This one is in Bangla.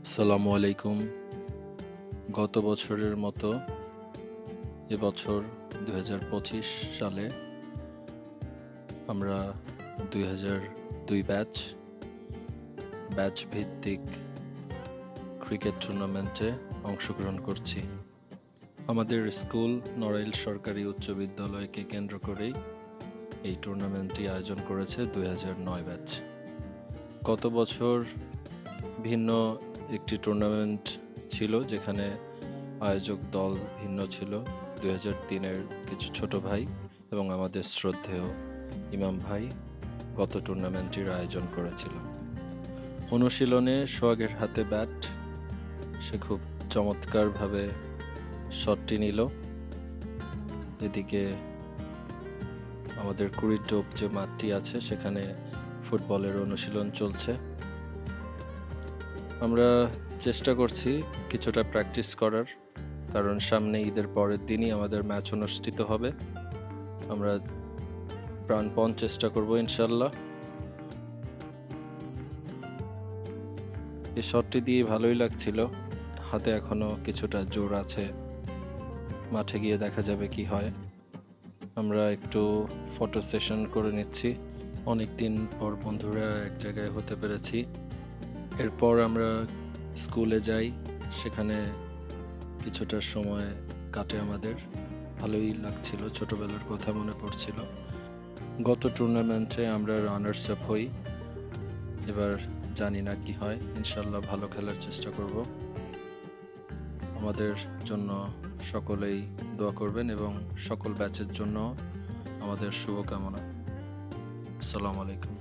আসসালামু আলাইকুম। গত বছরের মতো এবছর 2025 সালে আমরা 2002 ব্যাচ ভিত্তিক ক্রিকেট টুর্নামেন্টে অংশগ্রহণ করছি। আমাদের স্কুল নড়াইল সরকারি উচ্চ বিদ্যালয়কে কেন্দ্র করেই এই টুর্নামেন্টটি আয়োজন করেছে 2009 ব্যাচ। গত বছর ভিন্ন একটি টুর্নামেন্ট ছিল, যেখানে আয়োজক দল ভিন্ন ছিল। 2003-এর কিছু ছোট ভাই এবং আমাদের শ্রদ্ধেয় ইমাম ভাই গত টুর্নামেন্টটির আয়োজন করেছিল। অনুশীলনে সোহাগের হাতে ব্যাট, সে খুব চমৎকারভাবে শটটি নিল। এদিকে আমাদের কুড়িটোপ যে মাঠটি আছে, সেখানে ফুটবলের অনুশীলন চলছে। আমরা চেষ্টা করছি কিছুটা প্র্যাকটিস করার, কারণ সামনে ঈদের পরের দিনই আমাদের ম্যাচ অনুষ্ঠিত হবে। আমরা প্রাণপণ চেষ্টা করব ইনশাল্লাহ। এই শটটি দিয়ে ভালোই লাগছিল, হাতে এখনো কিছুটা জোর আছে। মাঠে গিয়ে দেখা যাবে কি হয়। আমরা একটু ফটো সেশন করে নিচ্ছি। অনেকদিন পর বন্ধুরা এক জায়গায় হতে পেরেছি। এরপর আমরা স্কুলে যাই, সেখানে কিছুটা সময় কাটে আমাদের। ভালোই লাগছিল, ছোটবেলার কথা মনে পড়ছিল। গত টুর্নামেন্টে আমরা রানার্স আপ হই। এবার জানি না কি হয়, ইনশাল্লাহ ভালো খেলার চেষ্টা করব। আমাদের জন্য সকলেই দোয়া করবেন এবং সকল ব্যাচের জন্য আমাদের শুভকামনা। আসসালামু আলাইকুম।